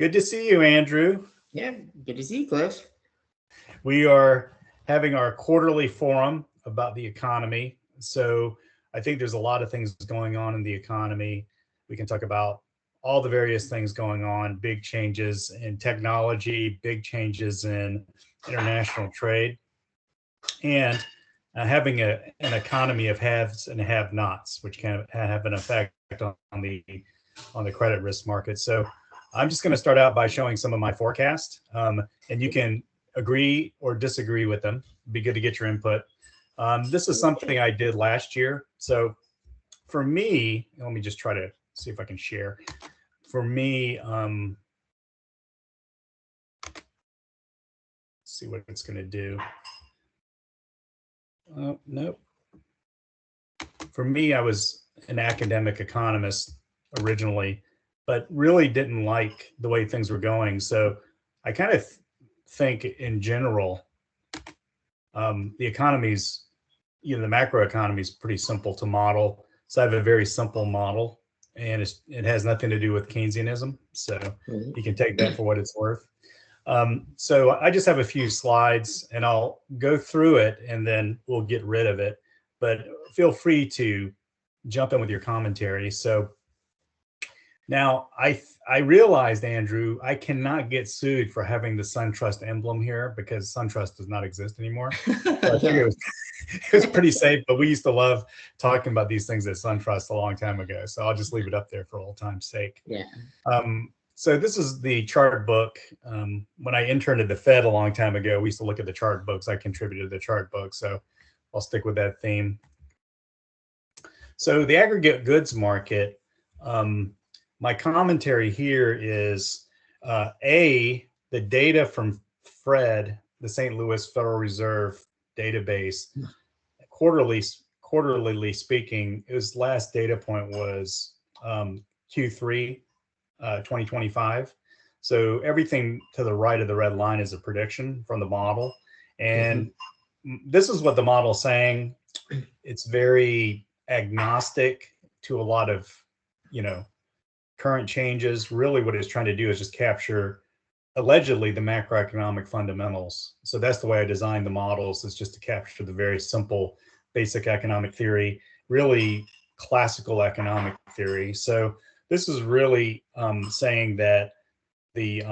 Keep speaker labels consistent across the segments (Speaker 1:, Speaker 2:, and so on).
Speaker 1: Good to see you, Andrew.
Speaker 2: Yeah, good to see you, Cliff.
Speaker 1: We are having our quarterly forum about the economy. So I think there's a lot of things going on in the economy. We can talk about all the various things going on, big changes in technology, big changes in international trade, and having an economy of haves and have-nots, which can have an effect on the credit risk market. So I'm just going to start out by showing some of my forecast, and you can agree or disagree with them. It'd be good to get your input. This is something I did last year. So for me, let me just try to see if I can share. For me, see what it's going to do. Oh, nope. For me, I was an academic economist originally, but really didn't like the way things were going. So I kind of think in general, the economy's, the macroeconomy is pretty simple to model. So I have a very simple model, and it has nothing to do with Keynesianism. So you can take that for what it's worth. So I just have a few slides, and I'll go through it, and then we'll get rid of it. But feel free to jump in with your commentary. So now I realized, Andrew, I cannot get sued for having the SunTrust emblem here because SunTrust does not exist anymore. So I think it was pretty safe, but we used to love talking about these things at SunTrust a long time ago. So I'll just leave it up there for old time's sake.
Speaker 2: Yeah.
Speaker 1: So this is the chart book. When I interned at the Fed a long time ago, we used to look at the chart books. I contributed to the chart book, so I'll stick with that theme. So the aggregate goods market, my commentary here is the data from FRED, the St. Louis Federal Reserve database, quarterly speaking, his last data point was Q3 2025. So everything to the right of the red line is a prediction from the model. And this is what the model is saying. It's very agnostic to a lot of, current changes. Really what it's trying to do is just capture allegedly the macroeconomic fundamentals. So that's the way I designed the models, is just to capture the very simple basic economic theory, really classical economic theory. So this is really saying that the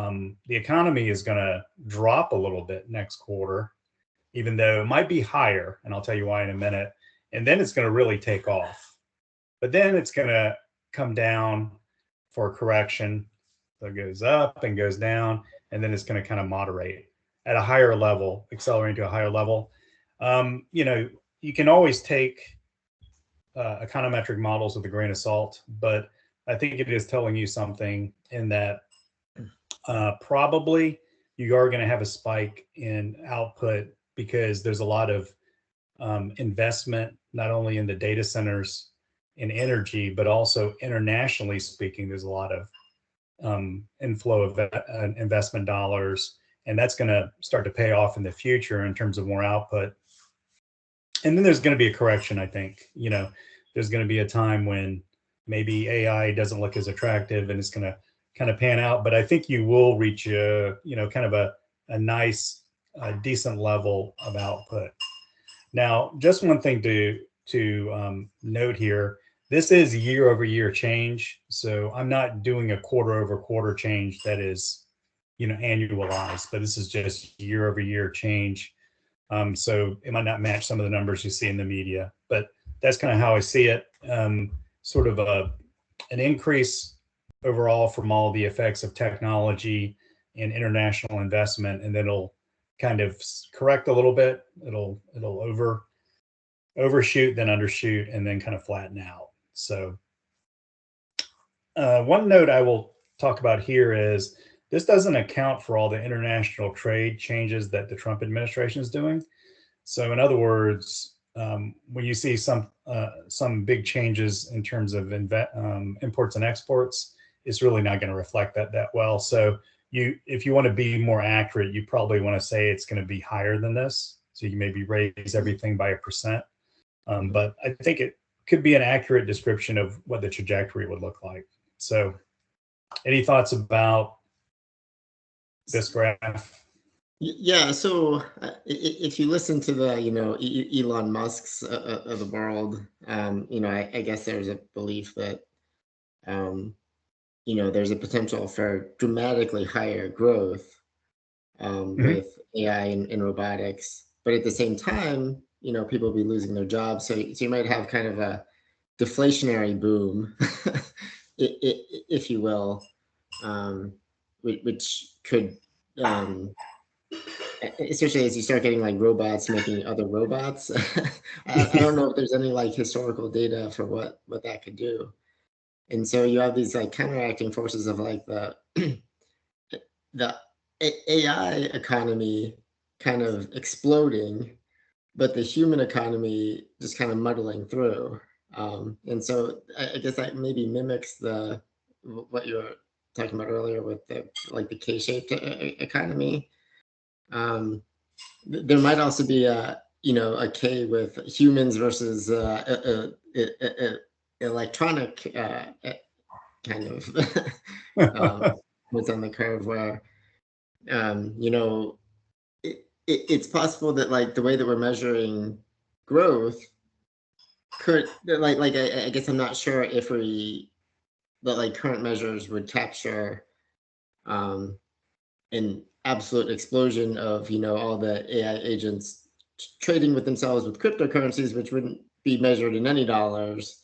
Speaker 1: economy is going to drop a little bit next quarter, even though it might be higher, and I'll tell you why in a minute. And then it's going to really take off. But then it's going to come down for a correction. So it goes up and goes down, and then it's going to kind of moderate at a higher level, accelerating to a higher level. You can always take econometric models with a grain of salt, but I think it is telling you something in that probably you are going to have a spike in output because there's a lot of investment, not only in the data centers in energy, but also internationally speaking, there's a lot of inflow of investment dollars, and that's going to start to pay off in the future in terms of more output. And then there's going to be a correction, I think. There's going to be a time when maybe AI doesn't look as attractive and it's going to kind of pan out, but I think you will reach kind of a nice, decent level of output. Now, just one thing to note here, this is year over year change. So I'm not doing a quarter over quarter change that is, annualized, but this is just year over year change. So it might not match some of the numbers you see in the media, but that's kind of how I see it. Sort of an increase overall from all the effects of technology and international investment, and then it'll kind of correct a little bit. It'll overshoot, then undershoot, and then kind of flatten out. So one note I will talk about here is this doesn't account for all the international trade changes that the Trump administration is doing. So in other words, when you see some big changes in terms of imports and exports, it's really not going to reflect that well. So if you want to be more accurate, you probably want to say it's going to be higher than this. So you maybe raise everything by 1%. But I think it could be an accurate description of what the trajectory would look like. So any thoughts about this graph.
Speaker 2: Yeah, so if you listen to the, Elon Musk's of the world, I guess there's a belief that, there's a potential for dramatically higher growth
Speaker 1: Mhm.
Speaker 2: with AI and robotics. But at the same time, people will be losing their jobs. So you might have kind of a deflationary boom, if you will, which could, especially as you start getting like robots making other robots. I don't know if there's any like historical data for what that could do. And so you have these like counteracting forces of like the AI economy kind of exploding, but the human economy just kind of muddling through. And so I guess that maybe mimics what you were talking about earlier with the K-shaped economy. There might also be a K with humans versus electronic kind of what's on the curve where it's possible that like the way that we're measuring growth could I guess I'm not sure if that like current measures would capture um an absolute explosion of all the AI agents trading with themselves with cryptocurrencies, which wouldn't be measured in any dollars,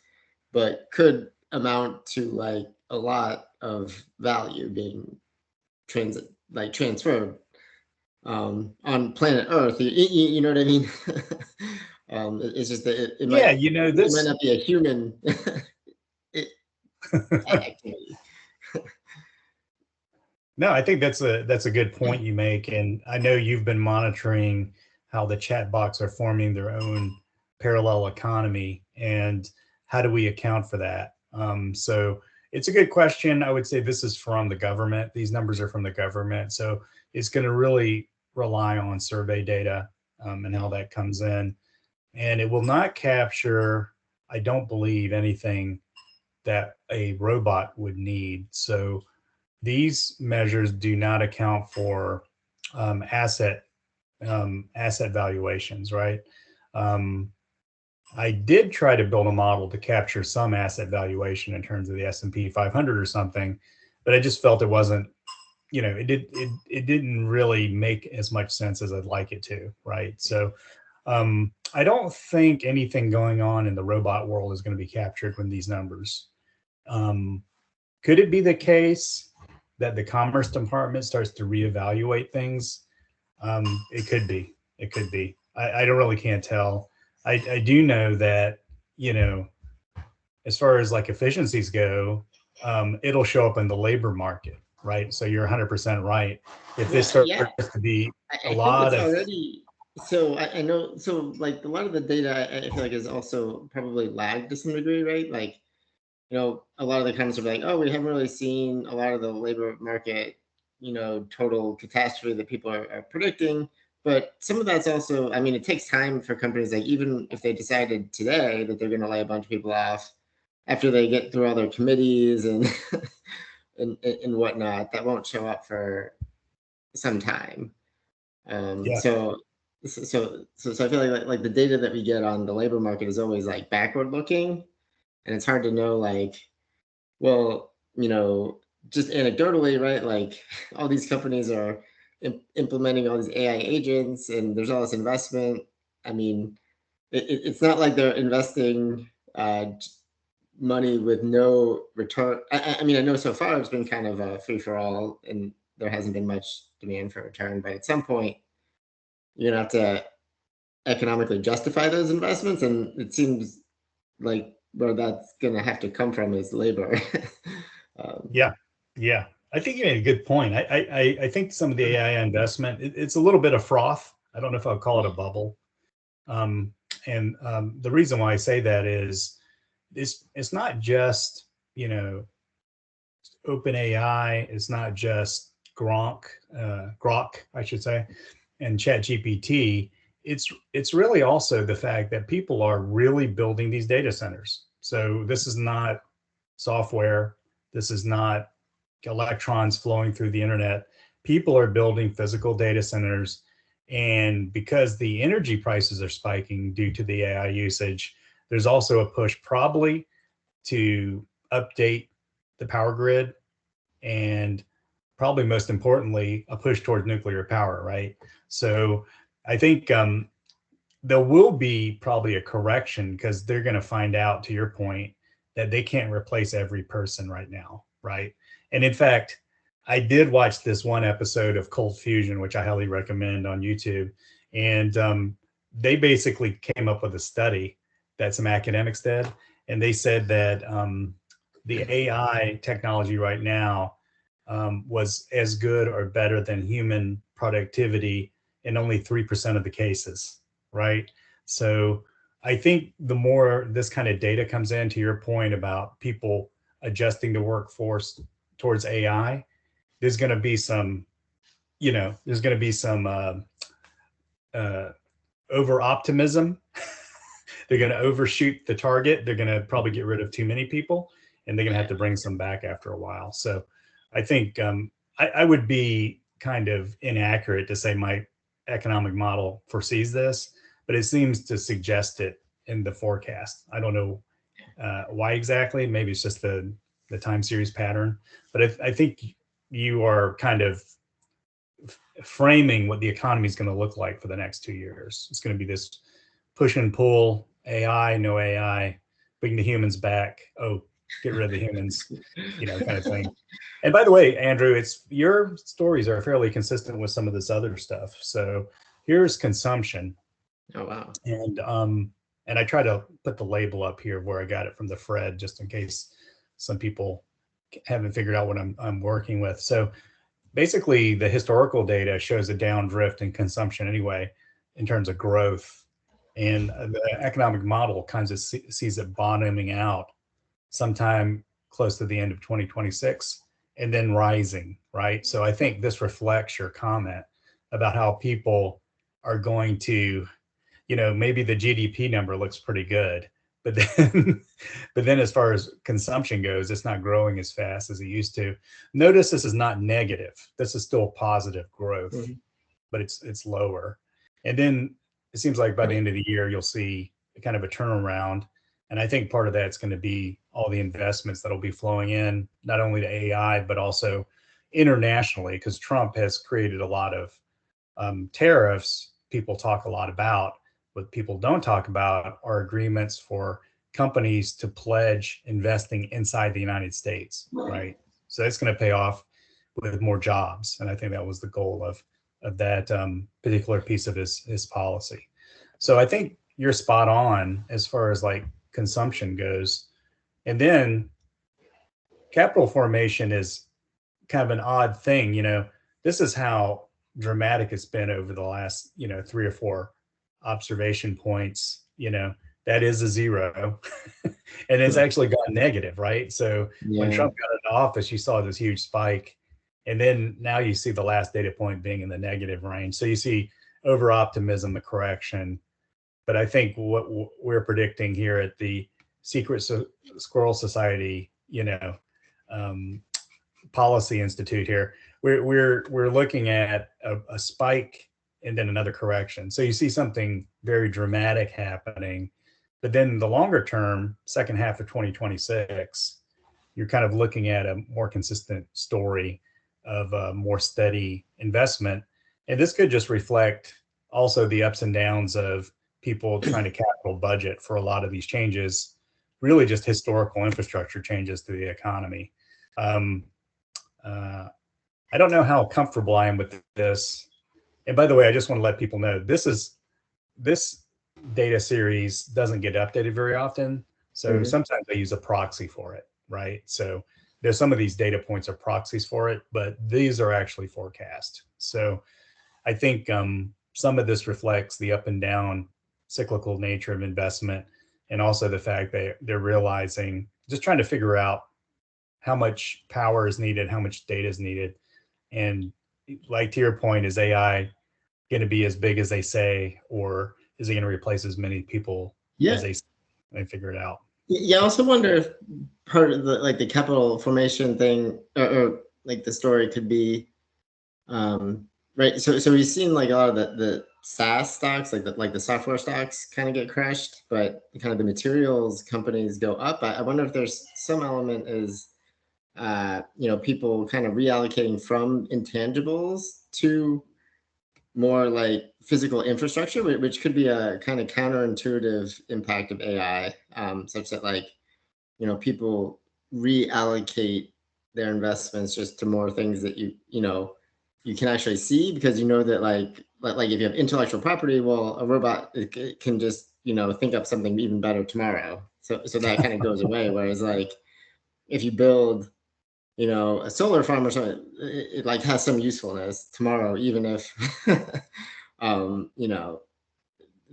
Speaker 2: but could amount to like a lot of value being transferred on planet Earth. You know what I mean? It's just that it
Speaker 1: Yeah,
Speaker 2: might
Speaker 1: this.
Speaker 2: not be a human activity.
Speaker 1: No, I think that's a good point you make, and I know you've been monitoring how the chat bots are forming their own parallel economy, and how do we account for that? So it's a good question. I would say this is from the government. These numbers are from the government, so it's going to really rely on survey data and how that comes in, and it will not capture, I don't believe, anything that a robot would need. So these measures do not account for asset valuations, right? Um, I did try to build a model to capture some asset valuation in terms of the S&P 500 or something, but I just felt it wasn't, it didn't really make as much sense as I'd like it to, right? So I don't think anything going on in the robot world is going to be captured with these numbers. Could it be the case that the Commerce Department starts to reevaluate things? It could be. It could be. I don't really can't tell. I do know that, you know, as far as like efficiencies go, it'll show up in the labor market, right? So you're 100% right. If this
Speaker 2: Well,
Speaker 1: starts
Speaker 2: yeah,
Speaker 1: to be a
Speaker 2: I think
Speaker 1: lot
Speaker 2: it's
Speaker 1: of,
Speaker 2: already. So I know. So like a lot of the data, I feel like is also probably lagged to some degree, right? Like a lot of the comments are like, oh, we haven't really seen a lot of the labor market, total catastrophe that people are predicting. But some of that's also, I mean, it takes time for companies, like even if they decided today that they're going to lay a bunch of people off after they get through all their committees and and whatnot, that won't show up for some time.
Speaker 1: yeah,
Speaker 2: So I feel like the data that we get on the labor market is always like backward looking, and it's hard to know like, well, just anecdotally, right? Like all these companies are implementing all these AI agents, and there's all this investment. I mean, it's not like they're investing money with no return. I mean, I know so far it's been kind of a free for all, and there hasn't been much demand for return. But at some point, you're gonna have to economically justify those investments, and it seems like where that's gonna have to come from is labor. um,
Speaker 1: yeah, yeah. I think you made a good point. I think some of the AI investment, it's a little bit of froth. I don't know if I'll call it a bubble. Um, and the reason why I say that is it's not just, open AI. It's not just Grok, I should say, and Chat GPT. It's really also the fact that people are really building these data centers. So this is not software. This is not electrons flowing through the internet. people are building physical data centers, and because the energy prices are spiking due to the AI usage, there's also a push probably to update the power grid, and probably most importantly, a push towards nuclear power, right? So I think there will be probably a correction because they're going to find out, to your point, that they can't replace every person right now, right? And in fact, I did watch this one episode of Cold Fusion, which I highly recommend on YouTube. And they basically came up with a study that some academics did. And they said that the AI technology right now was as good or better than human productivity in only 3% of the cases, right? So I think the more this kind of data comes in, to your point about people adjusting the workforce towards AI, there's going to be some, there's going to be some over optimism. They're going to overshoot the target. They're going to probably get rid of too many people, and they're going to have to bring some back after a while. So I think I would be kind of inaccurate to say my economic model foresees this, but it seems to suggest it in the forecast. I don't know why exactly. Maybe it's just the time series pattern, but I think you are kind of framing what the economy is going to look like for the next 2 years. It's going to be this push and pull, AI, no AI, bring the humans back. Oh, get rid of the humans, kind of thing. And by the way, Andrew, it's your stories are fairly consistent with some of this other stuff. So here's consumption.
Speaker 2: Oh, wow.
Speaker 1: And I try to put the label up here where I got it from the Fred, just in case some people haven't figured out what I'm working with. So basically, the historical data shows a down drift in consumption anyway, in terms of growth. And the economic model kind of sees it bottoming out sometime close to the end of 2026 and then rising, right? So I think this reflects your comment about how people are going to, maybe the GDP number looks pretty good, but then as far as consumption goes, it's not growing as fast as it used to. Notice this is not negative. This is still positive growth, but it's lower. And then it seems like by the end of the year, you'll see kind of a turnaround. And I think part of that's going to be all the investments that'll be flowing in, not only to AI, but also internationally, because Trump has created a lot of tariffs people talk a lot about. What people don't talk about are agreements for companies to pledge investing inside the United States, right? So that's going to pay off with more jobs. And I think that was the goal of that particular piece of his policy. So I think you're spot on as far as like consumption goes. And then capital formation is kind of an odd thing. This is how dramatic it's been over the last, 3 or 4 observation points. That is a zero. And it's actually gone negative, right? So when Trump got into office, you saw this huge spike. And then now you see the last data point being in the negative range. So you see over optimism, a correction. But I think what we're predicting here at the Secret Squirrel Society, Policy Institute here, we're looking at a spike and then another correction. So you see something very dramatic happening, but then the longer term, second half of 2026, you're kind of looking at a more consistent story of a more steady investment. And this could just reflect also the ups and downs of people trying to capital budget for a lot of these changes, really just historical infrastructure changes to the economy. I don't know how comfortable I am with this. And by the way, I just want to let people know this data series doesn't get updated very often. So sometimes I use a proxy for it, right? So there's some of these data points are proxies for it, but these are actually forecast. So I think some of this reflects the up and down cyclical nature of investment, and also the fact that they're realizing, just trying to figure out how much power is needed, how much data is needed. And like to your point, is AI going to be as big as they say, or is it going to replace as many people as they figure it out?
Speaker 2: Yeah, I also wonder if part of the capital formation thing, or like the story could be Right. So we've seen like a lot of the SaaS stocks, like the software stocks, kind of get crushed, but kind of the materials companies go up. I wonder if there's some element is people kind of reallocating from intangibles to more like physical infrastructure, which could be a kind of counterintuitive impact of AI, such that like people reallocate their investments just to more things that you can actually see, because that like if you have intellectual property, well, a robot it can just think up something even better tomorrow. So that kind of goes away. Whereas like if you build a solar farm or something, it like has some usefulness tomorrow, even if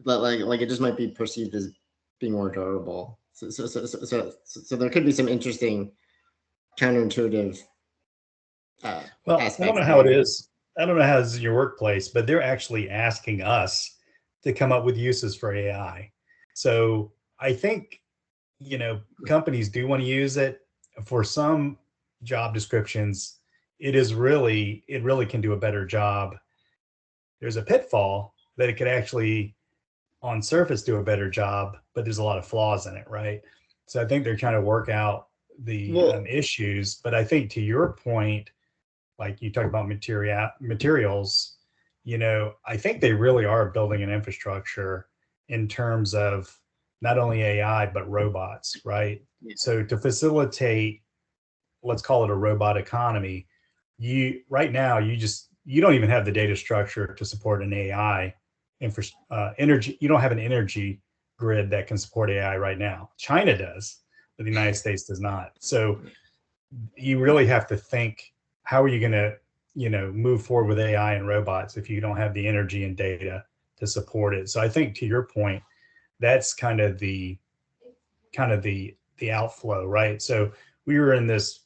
Speaker 2: but like it just might be perceived as being more durable. So there could be some interesting counterintuitive
Speaker 1: Well, I don't
Speaker 2: aspects
Speaker 1: know how it
Speaker 2: there.
Speaker 1: is. I don't know how it's in your workplace, but they're actually asking us to come up with uses for AI. So I think, companies do want to use it for some job descriptions. It really can do a better job. There's a pitfall that it could actually on surface do a better job, but there's a lot of flaws in it, right? So I think they're trying to work out the
Speaker 2: Well,
Speaker 1: issues. But I think to your point, like you talk about materials, I think they really are building an infrastructure in terms of not only AI but robots, right?
Speaker 2: yeah.
Speaker 1: So to facilitate, let's call it a robot economy, you right now you don't even have the data structure to support an AI energy. You don't have an energy grid that can support AI right now. China does, but the United States does not. So you really have to think, how are you going to move forward with AI and robots if you don't have the energy and data to support it? So I think to your point, that's kind of the outflow, right? So we were in this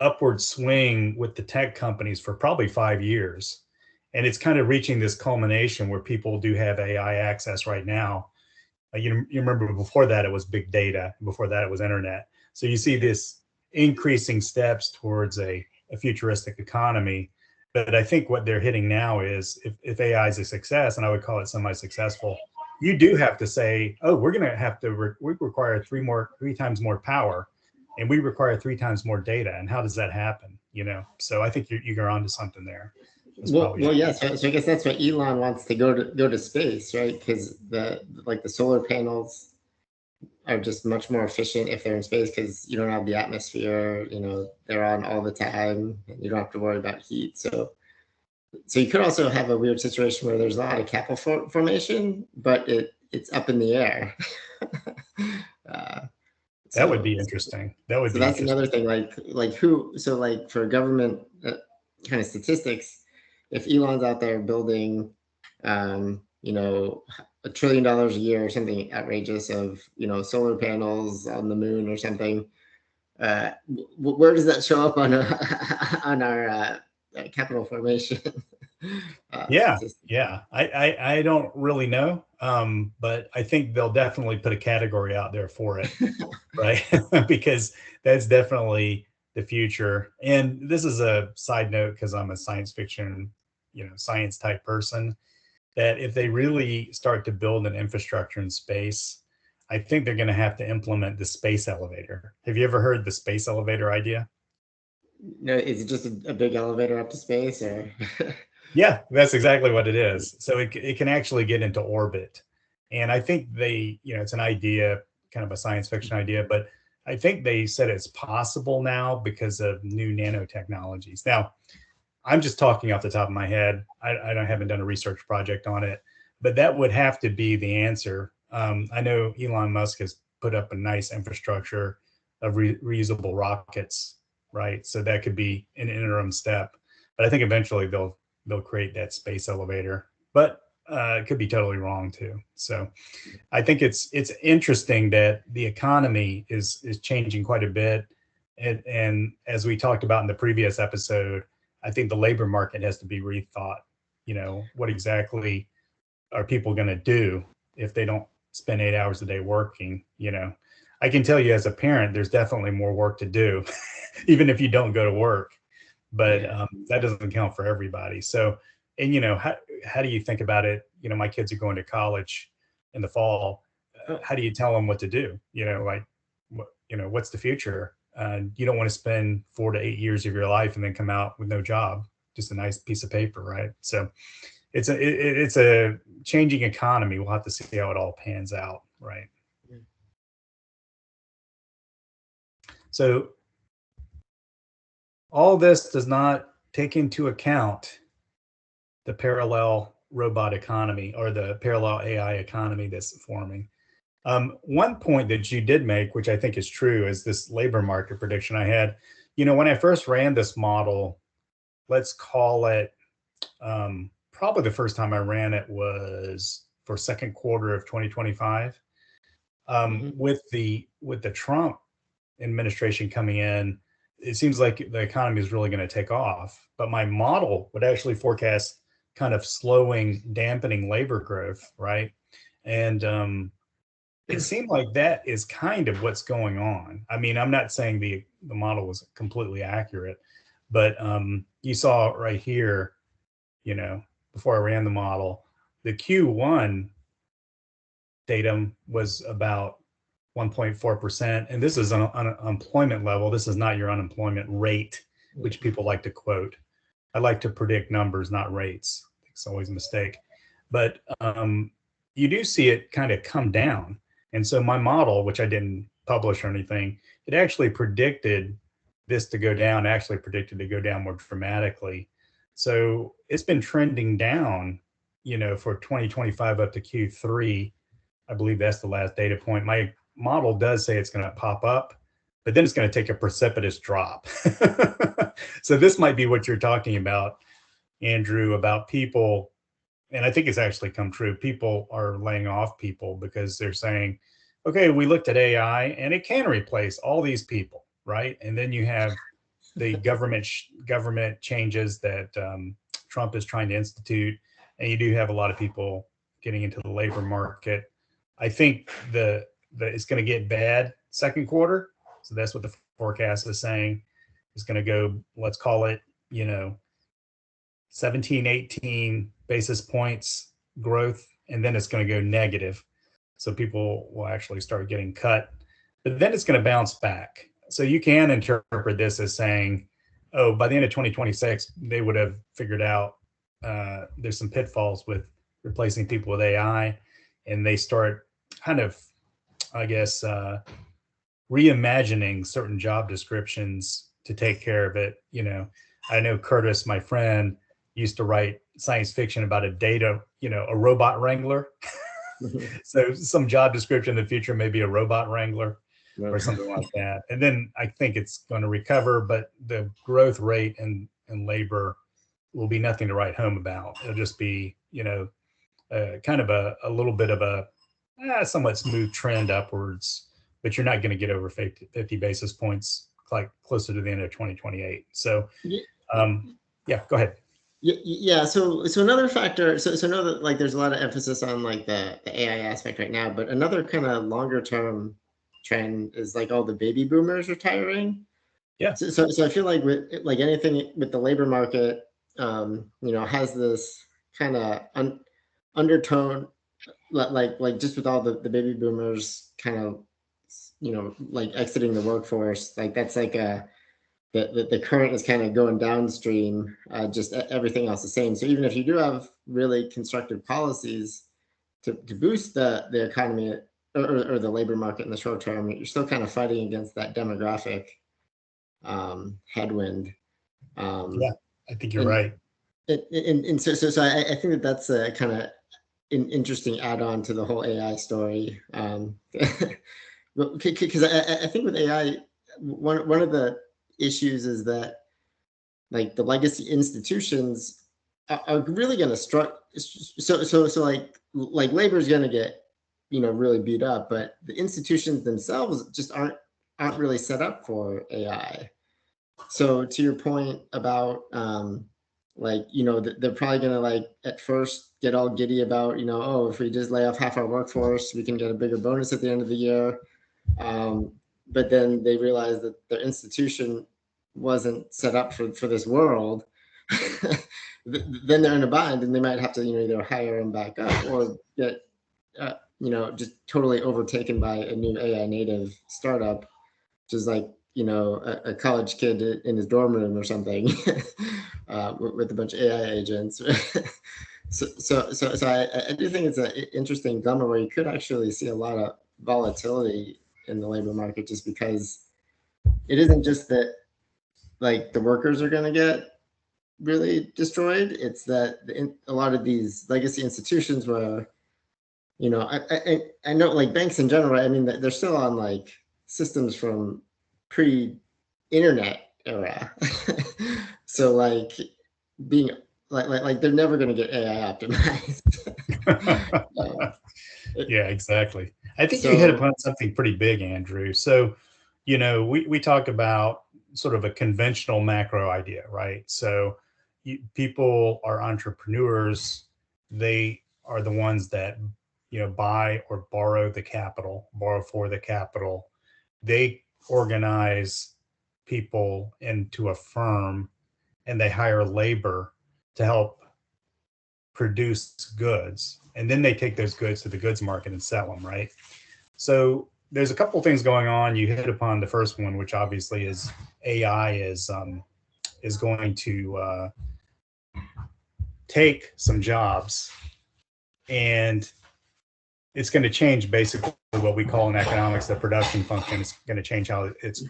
Speaker 1: upward swing with the tech companies for probably 5 years, and it's kind of reaching this culmination where people do have AI access right now. You remember before that it was big data, before that it was internet. So you see this increasing steps towards a futuristic economy. But I think what they're hitting now is, if AI is a success, and I would call it semi-successful, you do have to say, oh, we're going to have to we require three times more power, and we require three times more data. And how does that happen? So I think you're onto something there. That's probably
Speaker 2: Well, yeah. So I guess that's why Elon wants to go to space, right? Because the solar panels are just much more efficient if they're in space, because you don't have the atmosphere. They're on all the time, and you don't have to worry about heat. So you could also have a weird situation where there's a lot of capital formation, but it's up in the air. uh,
Speaker 1: That would
Speaker 2: so
Speaker 1: be interesting. That would
Speaker 2: so
Speaker 1: be
Speaker 2: that's another
Speaker 1: interesting.
Speaker 2: thing. Like who? So like for government kind of statistics, if Elon's out there building, $1 trillion a year or something outrageous of solar panels on the moon or something, where does that show up on on our capital formation?
Speaker 1: Yeah,
Speaker 2: Statistics.
Speaker 1: yeah. I don't really know, but I think they'll definitely put a category out there for it, right? Because that's definitely the future. And this is a side note because I'm a science fiction, science type person. That if they really start to build an infrastructure in space, I think they're going to have to implement the space elevator. Have you ever heard the space elevator idea?
Speaker 2: No, is it just a big elevator up to space, or?
Speaker 1: Yeah, that's exactly what it is. So it can actually get into orbit. And I think it's an idea, kind of a science fiction idea, but I think they said it's possible now because of new nanotechnologies. Now, I'm just talking off the top of my head. I haven't done a research project on it, but that would have to be the answer. I know Elon Musk has put up a nice infrastructure of reusable rockets, right? So that could be an interim step. But I think eventually they'll create that space elevator. But it could be totally wrong too. So I think it's interesting that the economy is changing quite a bit, and as we talked about in the previous episode, I think the labor market has to be rethought. What exactly are people going to do if they don't spend 8 hours a day working? I can tell you as a parent, there's definitely more work to do, even if you don't go to work. but
Speaker 2: Yeah.
Speaker 1: that doesn't count for everybody. So, and how do you think about it? My kids are going to college in the fall. How do you tell them what to do? Like, what's the future? You don't want to spend 4 to 8 years of your life and then come out with no job, just a nice piece of paper, right? So it's a changing economy. We'll have to see how it all pans out, right? So all this does not take into account the parallel robot economy or the parallel AI economy that's forming. One point that you did make, which I think is true, is this labor market prediction I had. When I first ran this model, let's call it probably the first time I ran it was for second quarter of 2025. With the Trump administration coming in, it seems like the economy is really going to take off. But my model would actually forecast kind of slowing, dampening labor growth, right? And it seemed like that is kind of what's going on. I mean, I'm not saying the model was completely accurate, but you saw right here, before I ran the model, the Q1 datum was about 1.4%. And this is an unemployment level. This is not your unemployment rate, which people like to quote. I like to predict numbers, not rates. It's always a mistake. But you do see it kind of come down. And so my model, which I didn't publish or anything, it actually predicted this to go down, actually predicted to go down more dramatically. So it's been trending down, for 2025 up to Q3. I believe that's the last data point. My model does say it's going to pop up, but then it's going to take a precipitous drop. So this might be what you're talking about, Andrew, about people. And I think it's actually come true. People are laying off people because they're saying, okay, we looked at AI and it can replace all these people, right? And then you have the government changes that Trump is trying to institute, and you do have a lot of people getting into the labor market. I think it's going to get bad second quarter. So that's what the forecast is saying. It's going to go, let's call it, 17, 18 basis points growth, and then it's going to go negative. So people will actually start getting cut, but then it's going to bounce back. So you can interpret this as saying, oh, by the end of 2026, they would have figured out there's some pitfalls with replacing people with AI, and they start kind of, I guess, reimagining certain job descriptions to take care of it. I know Curtis, my friend, used to write science fiction about a robot wrangler. So some job description in the future may be a robot wrangler or something like that. And then I think it's going to recover, but the growth rate in labor will be nothing to write home about. It'll just be, kind of a little bit of a somewhat smooth trend upwards, but you're not going to get over 50 basis points like closer to the end of 2028. So, yeah, go ahead.
Speaker 2: Yeah. So another factor. So know that like there's a lot of emphasis on like the AI aspect right now, but another kind of longer term trend is like all the baby boomers retiring.
Speaker 1: Yeah.
Speaker 2: So I feel like with like anything with the labor market, has this kind of undertone, like just with all the baby boomers kind of, like exiting the workforce, like that's like the current is kind of going downstream, just everything else the same. So even if you do have really constructive policies to boost the economy or the labor market in the short term, you're still kind of fighting against that demographic headwind.
Speaker 1: Yeah, I think you're right.
Speaker 2: And so I think that's a kind of an interesting add-on to the whole AI story. Because I think with AI, one of the issues is that like the legacy institutions are really going to struggle. So like labor is going to get really beat up, but the institutions themselves just aren't really set up for AI. So to your point about they're probably going to like at first get all giddy about oh, if we just lay off half our workforce we can get a bigger bonus at the end of the year, but then they realize that their institution wasn't set up for this world, then they're in a bind, and they might have to, either hire them back up or get, just totally overtaken by a new AI native startup, which is like, a college kid in his dorm room or something, with a bunch of AI agents. So I do think it's an interesting dilemma where you could actually see a lot of volatility in the labor market, just because it isn't just that like the workers are going to get really destroyed. It's that a lot of these legacy institutions where, I know like banks in general, right? I mean, they're still on like systems from pre-internet era. So like being like they're never going to get AI optimized.
Speaker 1: Yeah, exactly. I think you hit
Speaker 2: So
Speaker 1: upon something pretty big, Andrew. So, we talk about sort of a conventional macro idea, right? So people are entrepreneurs. They are the ones that, buy or borrow the capital, borrow for the capital. They organize people into a firm and they hire labor to help produce goods, and then they take those goods to the goods market and sell them, right? So there's a couple of things going on. You hit upon the first one, which obviously is AI is going to take some jobs, and it's going to change basically what we call in economics the production function. It's going to change how it's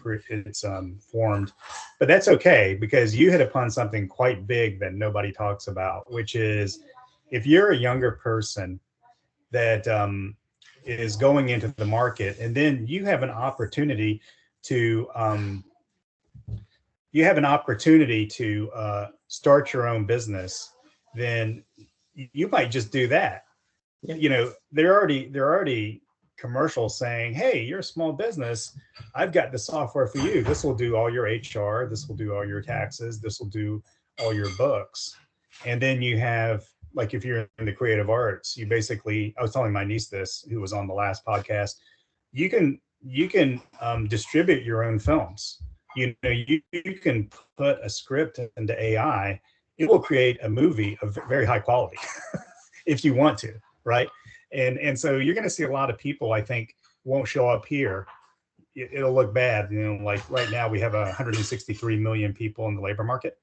Speaker 1: formed, but that's okay, because you hit upon something quite big that nobody talks about, which is if you're a younger person that is going into the market, and then you have an opportunity to start your own business, then you might just do that.
Speaker 2: yeah.
Speaker 1: They're already commercials saying, hey, you're a small business, I've got the software for you. This will do all your HR, this will do all your taxes, this will do all your books. And then you have, like, if you're in the creative arts, you basically, I was telling my niece this, who was on the last podcast, you can distribute your own films. You can put a script into AI, it will create a movie of very high quality if you want to, right? And so you're going to see a lot of people, I think, won't show up here. It'll look bad, like right now we have 163 million people in the labor market,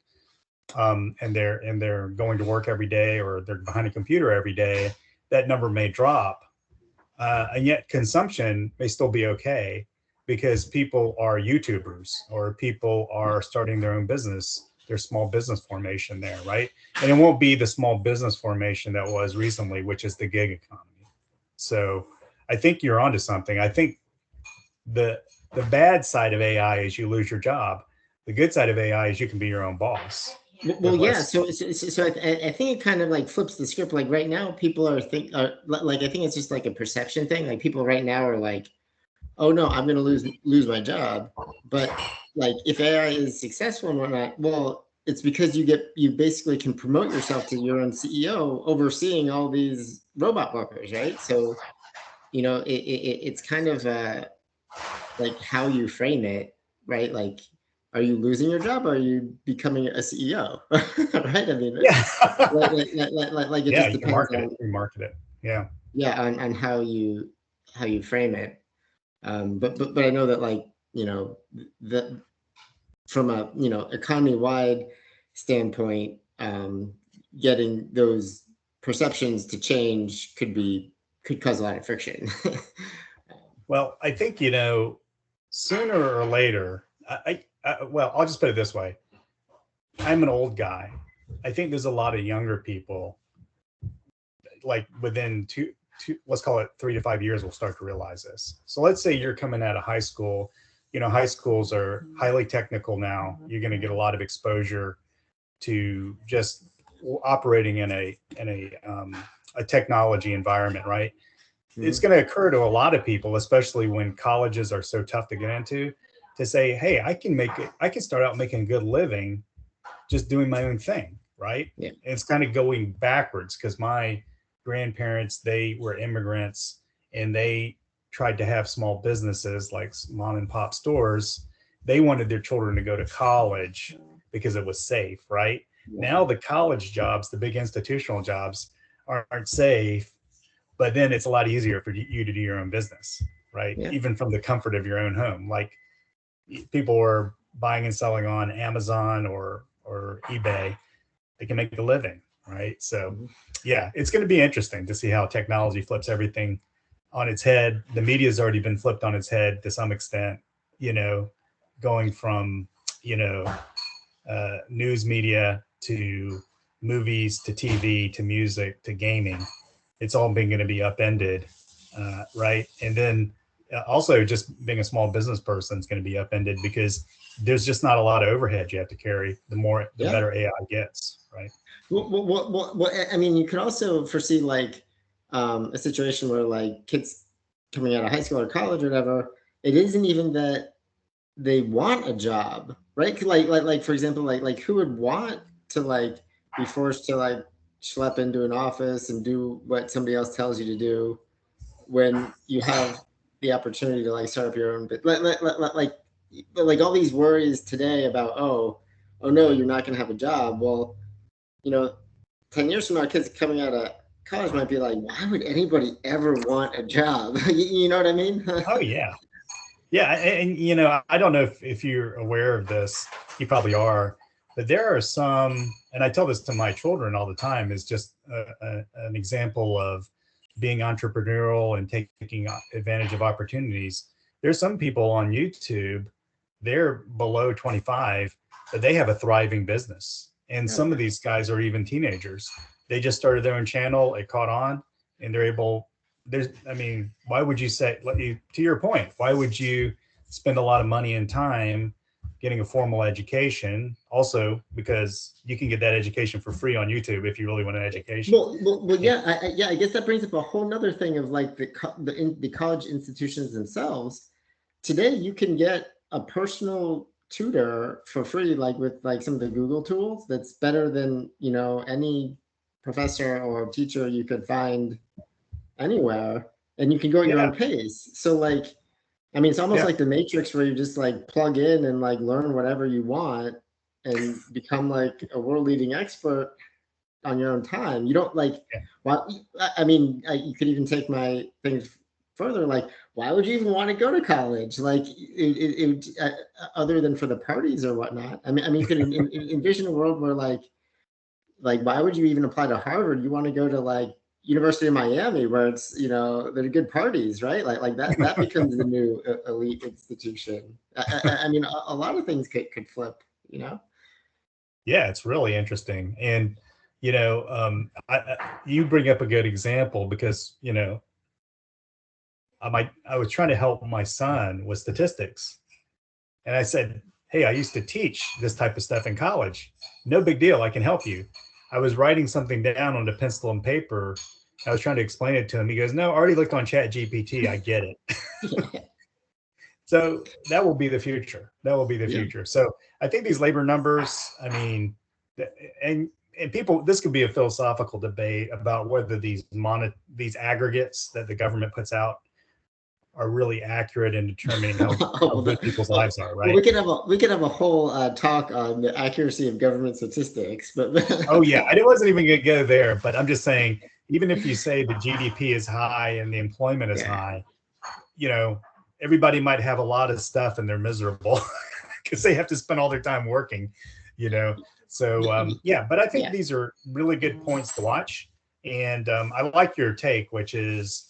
Speaker 1: and they're going to work every day, or they're behind a computer every day. That number may drop, and yet consumption may still be okay, because people are YouTubers, or people are starting their own business. There's small business formation there, right? And it won't be the small business formation that was recently, which is the gig economy. So I think you're onto something. I think the bad side of AI is you lose your job. The good side of AI is you can be your own boss.
Speaker 2: Well, yeah. So I think it kind of like flips the script. Like right now, people are like, I think it's just like a perception thing. Like people right now are like, oh no, I'm going to lose my job. But like if AI is successful and whatnot, well, it's because you basically can promote yourself to your own CEO, overseeing all these robot workers, right? So it's kind of like how you frame it, right? Like, are you losing your job, or are you becoming a CEO? Right? I mean,
Speaker 1: Yeah.
Speaker 2: like it
Speaker 1: Yeah,
Speaker 2: just
Speaker 1: you can
Speaker 2: depends
Speaker 1: market
Speaker 2: on,
Speaker 1: it. You market it. Yeah.
Speaker 2: on how you frame it. But I know that, like, the from a economy wide standpoint, getting those perceptions to change could cause a lot of friction.
Speaker 1: Well, I think, sooner or later, well, I'll just put it this way. I'm an old guy. I think there's a lot of younger people, like within let's call it 3 to 5 years, will start to realize this. So let's say you're coming out of high school. High schools are highly technical now. You're going to get a lot of exposure to just operating in a technology environment, right? It's going to occur to a lot of people, especially when colleges are so tough to get into, to say, hey, I can start out making a good living just doing my own thing, right?
Speaker 2: Yeah.
Speaker 1: And it's kind of going backwards, because my grandparents, they were immigrants, and they tried to have small businesses like mom and pop stores, they wanted their children to go to college because it was safe, right?
Speaker 2: Yeah.
Speaker 1: Now the college jobs, the big institutional jobs, aren't safe, but then it's a lot easier for you to do your own business, right?
Speaker 2: Yeah.
Speaker 1: Even from the comfort of your own home. Like people are buying and selling on Amazon or eBay, they can make a living, right? So yeah, it's going to be interesting to see how technology flips everything on its head. The media's already been flipped on its head to some extent, you know, going from, you know, news media to movies to TV to music to gaming. It's all been going to be upended, right? And then also just being a small business person is going to be upended because there's just not a lot of overhead you have to carry. The
Speaker 2: Yeah.
Speaker 1: better AI gets, right?
Speaker 2: Well, I mean, you could also foresee like a situation where like kids coming out of high school or college or whatever, it isn't even that they want a job, right? Like for example, like who would want to like be forced to like schlep into an office and do what somebody else tells you to do when you have the opportunity to like start up your own bit, like all these worries today about oh no, you're not going to have a job. Well, you know, 10 years from now, kids coming out of college might be like, why would anybody ever want a job? You know what I mean?
Speaker 1: Oh yeah. Yeah. And you know, I don't know if you're aware of this, you probably are, but there are some, and I tell this to my children all the time, is just an example of being entrepreneurial and taking advantage of opportunities. There's some people on YouTube, they're below 25, but they have a thriving business. And some of these guys are even teenagers. They just started their own channel, it caught on, and they're able, I mean, why would you say, to your point, why would you spend a lot of money and time getting a formal education? Also, because you can get that education for free on YouTube if you really want an education.
Speaker 2: Well, yeah, I guess that brings up a whole nother thing of like the college institutions themselves. Today, you can get a personal tutor for free, like with like some of the Google tools. That's better than any professor or teacher you could find anywhere, and you can go at your
Speaker 1: Yeah.
Speaker 2: own pace. So like, I mean, it's almost
Speaker 1: Yeah.
Speaker 2: like the Matrix where you just like plug in and like learn whatever you want and become like a world leading expert on your own time. You don't like,
Speaker 1: Yeah.
Speaker 2: well, I mean, you could even take my things further. Like, why would you even want to go to college? Like, other than for the parties or whatnot. I mean, you could envision a world where like, why would you even apply to Harvard? You want to go to like University of Miami, where it's there are good parties, right? Like that becomes the new elite institution. I mean, a lot of things could flip.
Speaker 1: Yeah, it's really interesting. And you bring up a good example because I was trying to help my son with statistics, and I said, hey, I used to teach this type of stuff in college. No big deal, I can help you. I was writing something down on a pencil and paper. I was trying to explain it to him. He goes, no, I already looked on Chat GPT, I get it. So that will be the future. That will be the future. So I think these labor numbers, I mean, and people, this could be a philosophical debate about whether these aggregates that the government puts out are really accurate in determining how good people's lives are, right?
Speaker 2: Well, we could have a whole talk on the accuracy of government statistics, but
Speaker 1: oh yeah, I wasn't even going to go there, but I'm just saying, even if you say the GDP is high and the employment is high, everybody might have a lot of stuff and they're miserable because they have to spend all their time working, So but I think these are really good points to watch, and I like your take, which is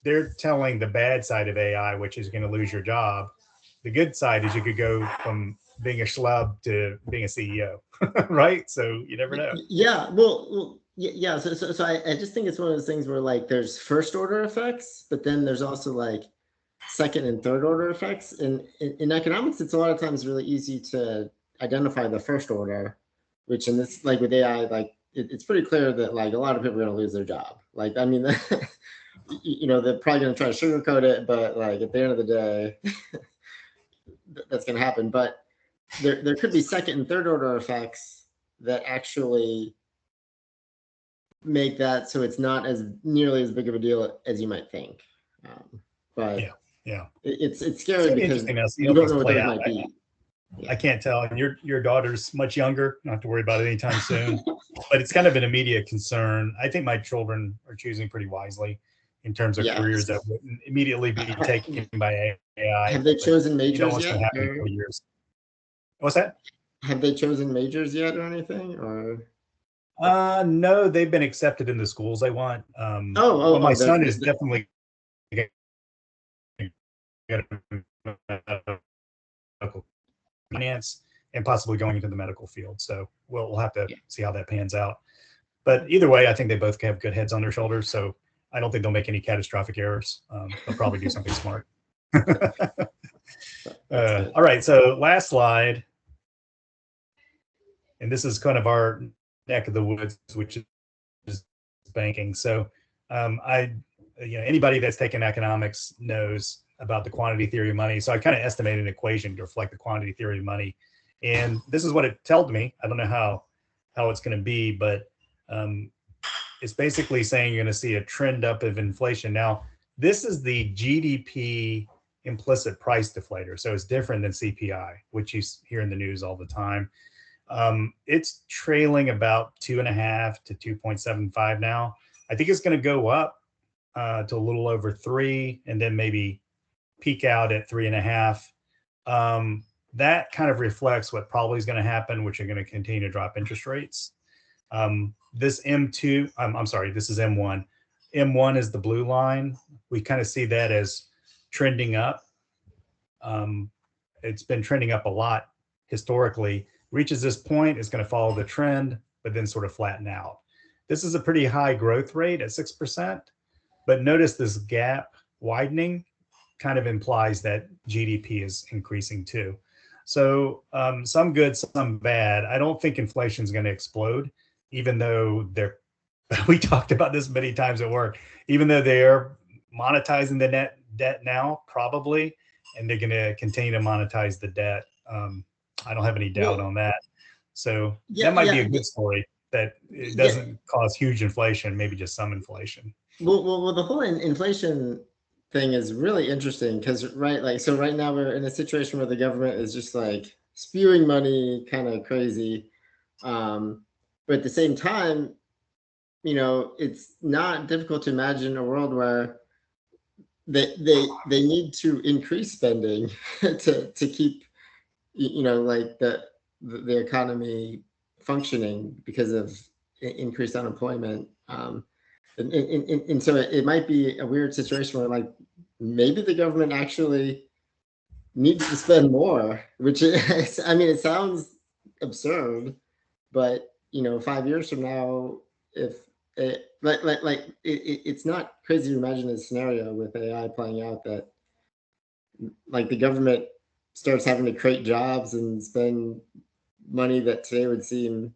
Speaker 1: they're telling the bad side of AI, which is going to lose your job. The good side is you could go from being a schlub to being a CEO, right? So you never know.
Speaker 2: Yeah, well, yeah. So I just think it's one of those things where like there's first order effects, but then there's also like second and third order effects. And in economics, it's a lot of times really easy to identify the first order, which in this, like with AI, like it's pretty clear that like a lot of people are going to lose their job. Like, I mean, they're probably going to try to sugarcoat it, but like at the end of the day, that's going to happen. But there could be second and third order effects that actually make that so it's not as nearly as big of a deal as you might think. But
Speaker 1: yeah,
Speaker 2: it's scary because
Speaker 1: you
Speaker 2: don't know what those might be. Yeah.
Speaker 1: I can't tell. And your daughter's much younger, not to worry about it anytime soon. But it's kind of an immediate concern. I think my children are choosing pretty wisely in terms of
Speaker 2: Yeah.
Speaker 1: careers that wouldn't immediately be taken by AI.
Speaker 2: Have they
Speaker 1: But
Speaker 2: chosen
Speaker 1: you don't know
Speaker 2: majors
Speaker 1: what's going
Speaker 2: yet?
Speaker 1: to happen in a couple years. What's that?
Speaker 2: Have they chosen majors yet or anything? Or
Speaker 1: No, they've been accepted in the schools they want. Well, my
Speaker 2: oh,
Speaker 1: son is definitely finance and possibly going into the medical field. So we'll have to see how that pans out. But either way, I think they both have good heads on their shoulders. So I don't think they'll make any catastrophic errors. They'll probably do something smart. All right. So last slide. And this is kind of our neck of the woods, which is banking. So anybody that's taken economics knows about the quantity theory of money. So I kind of estimated an equation to reflect the quantity theory of money. And this is what it told me. I don't know how it's going to be, but it's basically saying you're going to see a trend up of inflation. Now, this is the GDP implicit price deflator. So it's different than CPI, which you hear in the news all the time. It's trailing about 2.5 to 2.75 now. I think it's going to go up to a little over 3 and then maybe peak out at 3.5. That kind of reflects what probably is going to happen, which are going to continue to drop interest rates. This M2, I'm sorry, this is M1. M1 is the blue line. We kind of see that as trending up. It's been trending up a lot historically. Reaches this point, it's going to follow the trend, but then sort of flatten out. This is a pretty high growth rate at 6%, but notice this gap widening kind of implies that GDP is increasing too. So some good, some bad. I don't think inflation is going to explode, even though we talked about this many times at work, even though they are monetizing the net debt now, probably, and they're going to continue to monetize the debt. I don't have any doubt on that. So that might be a good story, that it doesn't cause huge inflation, maybe just some inflation.
Speaker 2: Well, the whole inflation thing is really interesting because, right, so right now we're in a situation where the government is just like spewing money kind of crazy. But at the same time, it's not difficult to imagine a world where they need to increase spending to keep like the economy functioning because of increased unemployment. And so it might be a weird situation where like maybe the government actually needs to spend more, which is, I mean, it sounds absurd, but 5 years from now, if it's not crazy to imagine a scenario with AI playing out that like the government starts having to create jobs and spend money that today would seem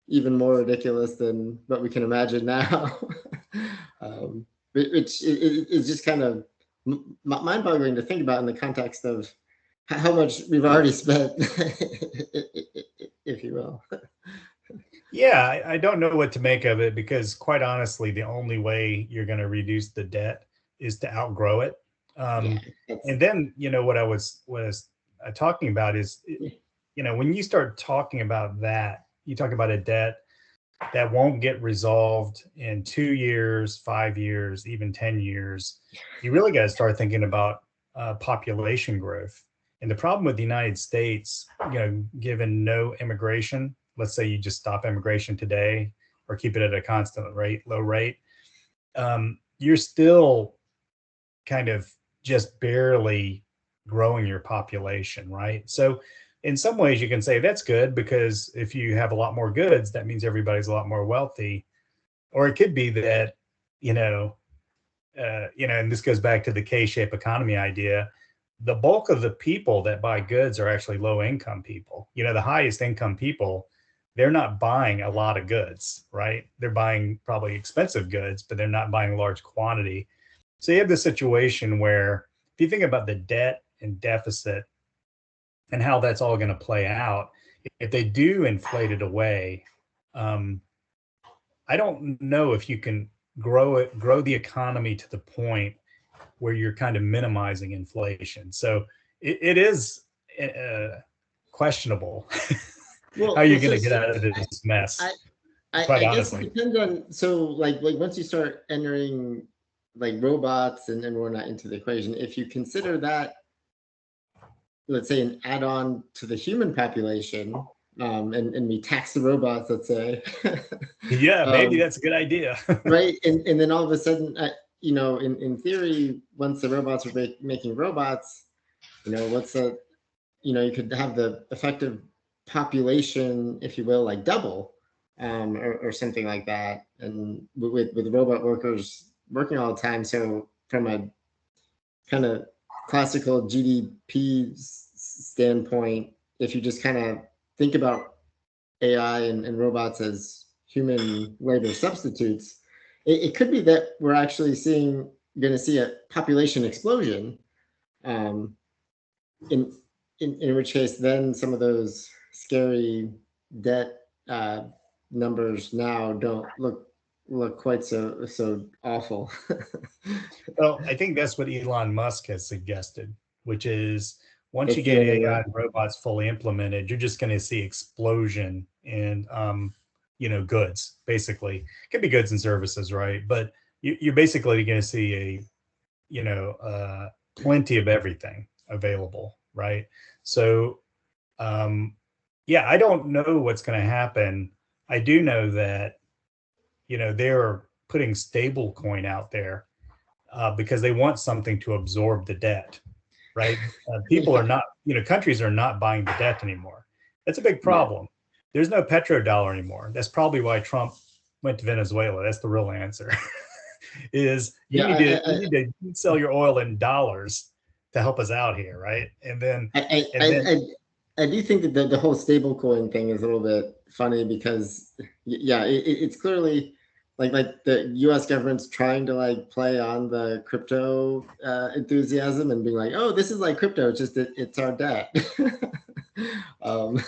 Speaker 2: even more ridiculous than what we can imagine now. Which is just kind of mind-boggling to think about in the context of how much we've already spent, if you will.
Speaker 1: Yeah, I don't know what to make of it because, quite honestly, the only way you're going to reduce the debt is to outgrow it. And then, what I was talking about is, when you start talking about that, you talk about a debt that won't get resolved in 2 years, 5 years, even 10 years. You really got to start thinking about population growth. And the problem with the United States, given no immigration, let's say you just stop immigration today or keep it at a constant rate, low rate, you're still kind of just barely growing your population, right? So in some ways you can say that's good because if you have a lot more goods, that means everybody's a lot more wealthy. Or it could be that, and this goes back to the K-shaped economy idea. The bulk of the people that buy goods are actually low income people. The highest income people, they're not buying a lot of goods, right? They're buying probably expensive goods, but they're not buying large quantity. So you have this situation where if you think about the debt and deficit and how that's all going to play out, if they do inflate it away, I don't know if you can grow the economy to the point where you're kind of minimizing inflation. So it is questionable.
Speaker 2: Well,
Speaker 1: How are you
Speaker 2: so,
Speaker 1: going to get out of this mess?
Speaker 2: I,
Speaker 1: Quite
Speaker 2: I guess it
Speaker 1: honestly.
Speaker 2: depends on, so like once you start entering like robots and whatnot into the equation, if you consider that, let's say, an add-on to the human population, and we tax the robots, let's say,
Speaker 1: Yeah, maybe that's a good idea.
Speaker 2: right? And then all of a sudden, in theory, once the robots are making robots, what's a, you could have the effective population, if you will, like double, or something like that, and with robot workers working all the time. So from a kind of classical GDP standpoint, if you just kind of think about AI and robots as human labor substitutes, it could be that we're actually going to see a population explosion, um, in, in which case then some of those scary debt numbers now don't look quite so awful.
Speaker 1: Well, I think that's what Elon Musk has suggested, which is once you
Speaker 2: It's
Speaker 1: get AI and robots fully implemented, you're just going to see explosion in, goods. Basically, it could be goods and services, right? But you're basically going to see plenty of everything available, right? So, yeah, I don't know what's going to happen. I do know that they're putting stablecoin out there because they want something to absorb the debt, right? People are
Speaker 2: Yeah,
Speaker 1: not, countries are not buying the debt anymore. That's a big
Speaker 2: yeah.
Speaker 1: problem. There's no petrodollar anymore. That's probably why Trump went to Venezuela. That's the real answer. Is
Speaker 2: Yeah,
Speaker 1: you need to sell your oil in dollars to help us out here, right? And then
Speaker 2: I, I,
Speaker 1: and
Speaker 2: I,
Speaker 1: then
Speaker 2: I do think that the whole stablecoin thing is a little bit funny because, yeah, it's clearly like the U.S. government's trying to like play on the crypto enthusiasm and being like, oh, this is like crypto, it's just that it's our debt. um,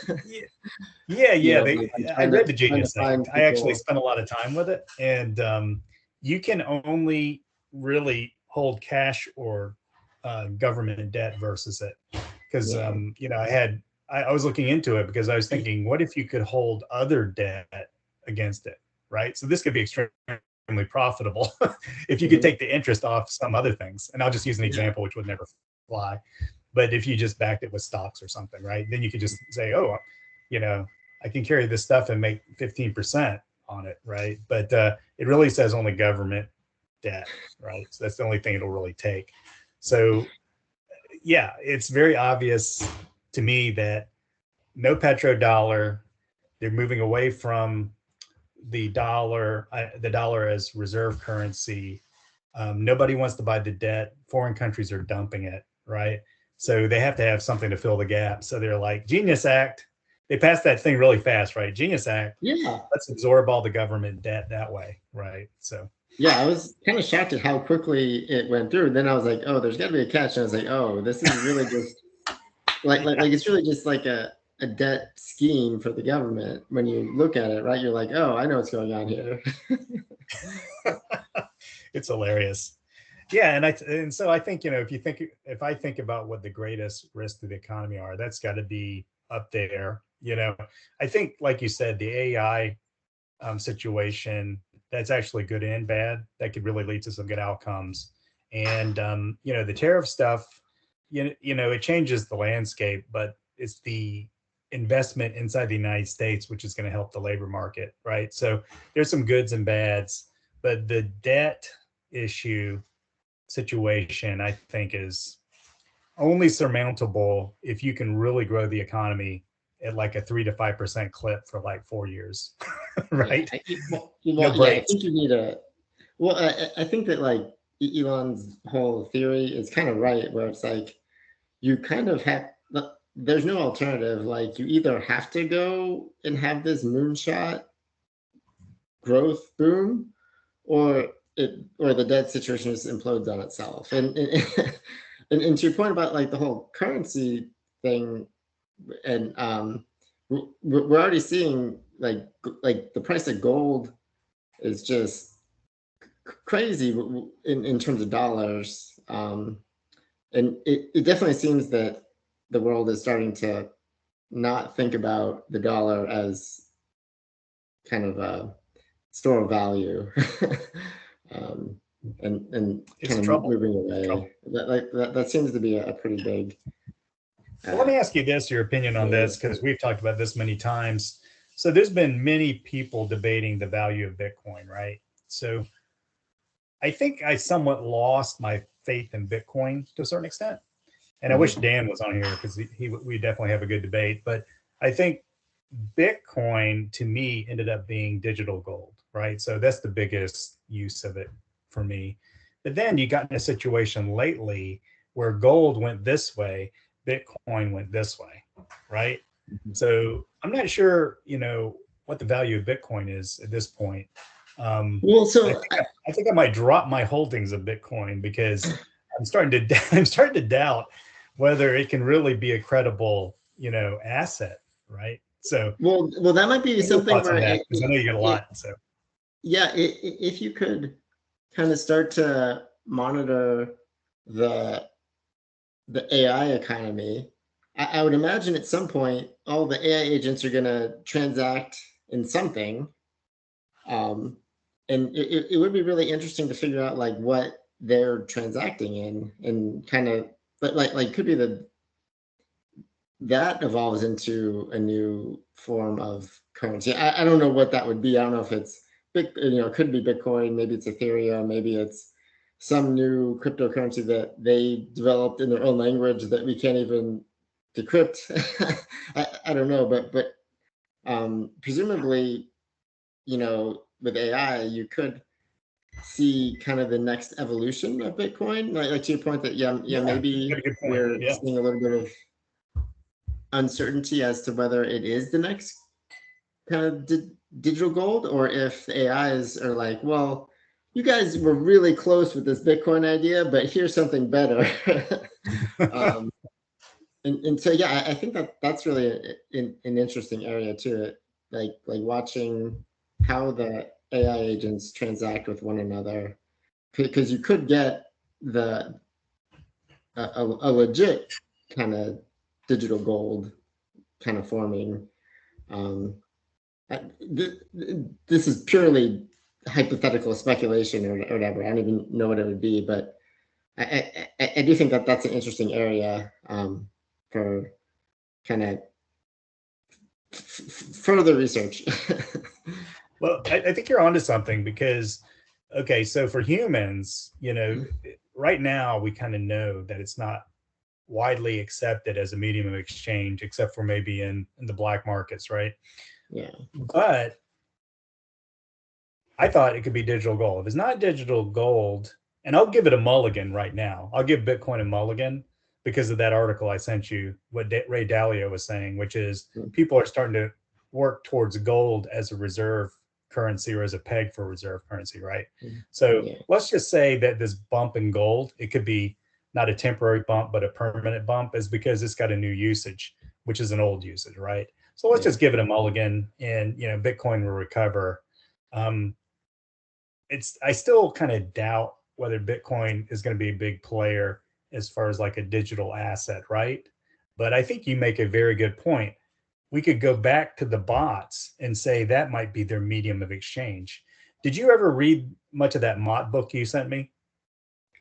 Speaker 1: yeah, yeah.
Speaker 2: by
Speaker 1: I read the
Speaker 2: trying to
Speaker 1: Genius Act.
Speaker 2: find
Speaker 1: I actually
Speaker 2: people.
Speaker 1: spent a lot of time with it, and you can only really hold cash or government debt versus it. Because
Speaker 2: Yeah.
Speaker 1: I was looking into it because I was thinking, what if you could hold other debt against it, right? So this could be extremely profitable if you could
Speaker 2: Mhm.
Speaker 1: take the interest off some other things. And I'll just use an
Speaker 2: Yeah.
Speaker 1: example which would never fly. But if you just backed it with stocks or something, right? Then you could just say, oh, you know, I can carry this stuff and make 15% on it, right? But it really says only government debt, right? So that's the only thing it'll really take. So yeah, it's very obvious to me that no petrodollar. They're moving away from the dollar as reserve currency. Nobody wants to buy the debt. Foreign countries are dumping it, right? So they have to have something to fill the gap. So they're like, Genius Act. They passed that thing really fast, right? Genius Act.
Speaker 2: Yeah.
Speaker 1: Let's absorb all the government debt that way, right? So
Speaker 2: Yeah, I was kind of shocked at how quickly it went through. Then I was like, oh, there's got to be a catch. And I was like, oh, this is really just
Speaker 1: yeah,
Speaker 2: it's really just like a debt scheme for the government. When you look at it, right, you're like, oh, I know what's going on here.
Speaker 1: it's hilarious. Yeah, and so I think if I think about what the greatest risks to the economy are, that's got to be up there. I think, like you said, the AI situation, that's actually good and bad. That could really lead to some good outcomes. And the tariff stuff, it changes the landscape, but it's the investment inside the United States which is going to help the labor market, right? So there's some goods and bads, but the debt issue situation, I think, is only surmountable if you can really grow the economy at like a 3 to 5% clip for like 4 years,
Speaker 2: Yeah,
Speaker 1: right? No
Speaker 2: well, yeah, I
Speaker 1: breaks.
Speaker 2: think you need a. Well, I think that like Elon's whole theory is kind of right, where it's like you kind of have. There's no alternative. Like you either have to go and have this moonshot growth boom, or the debt situation just implodes on itself. And to your point about like the whole currency thing, and we're already seeing like the price of gold is just crazy in terms of dollars, and it definitely seems that the world is starting to not think about the dollar as kind of a store of value, and
Speaker 1: It's
Speaker 2: kind of
Speaker 1: trouble.
Speaker 2: moving
Speaker 1: It's trouble.
Speaker 2: away. That seems to be a pretty big.
Speaker 1: Well, let me ask you this, your opinion on this, because we've talked about this many times. So there's been many people debating the value of Bitcoin, right? So I think I somewhat lost my faith in Bitcoin to a certain extent. And I wish Dan was on here because we definitely have a good debate. But I think Bitcoin to me ended up being digital gold, right? So that's the biggest use of it for me. But then you got in a situation lately where gold went this way, Bitcoin went this way, right? So I'm not sure, what the value of Bitcoin is at this point.
Speaker 2: Well,
Speaker 1: I think I might drop my holdings of Bitcoin because I'm starting to doubt whether it can really be a credible, asset, right? So,
Speaker 2: well, that might be
Speaker 1: what are your
Speaker 2: something
Speaker 1: thoughts
Speaker 2: where
Speaker 1: on that? Because I know you get a lot. So,
Speaker 2: yeah, if you could kind of start to monitor the AI economy, I would imagine at some point all the AI agents are going to transact in something, um, and it would be really interesting to figure out like what they're transacting in, and kind of, but like could be that evolves into a new form of currency. I don't know what that would be. I don't know if it's it could be Bitcoin, maybe it's Ethereum, maybe it's some new cryptocurrency that they developed in their own language that we can't even decrypt. I don't know, but presumably, with AI, you could see kind of the next evolution of Bitcoin. Like to your point that
Speaker 1: you
Speaker 2: maybe
Speaker 1: got a good point.
Speaker 2: we're
Speaker 1: Yeah.
Speaker 2: seeing a little bit of uncertainty as to whether it is the next kind of digital gold, or if the AIs are like, well, you guys were really close with this Bitcoin idea, but here's something better. um, and so yeah, I think that's really an interesting area to it, like watching how the AI agents transact with one another, because you could get the a legit kind of digital gold kind of forming. Um, this is purely hypothetical speculation or whatever. I don't even know what it would be, but I do think that that's an interesting area, for kind of further research.
Speaker 1: Well, I think you're onto something because, okay, so for humans, right now we kind of know that it's not widely accepted as a medium of exchange, except for maybe in the black markets, right?
Speaker 2: Yeah.
Speaker 1: But I thought it could be digital gold. If it's not digital gold, and I'll give it a mulligan right now. I'll give Bitcoin a mulligan because of that article I sent you, what Ray Dalio was saying, which is people are starting to work towards gold as a reserve currency or as a peg for reserve currency, right? So let's just say that this bump in gold, it could be not a temporary bump, but a permanent bump, is because it's got a new usage, which is an old usage, right? So let's just give it a mulligan, and Bitcoin will recover. I still kind of doubt whether Bitcoin is going to be a big player as far as like a digital asset, right? But I think you make a very good point. We could go back to the bots and say that might be their medium of exchange. Did you ever read much of that Mott book you sent me?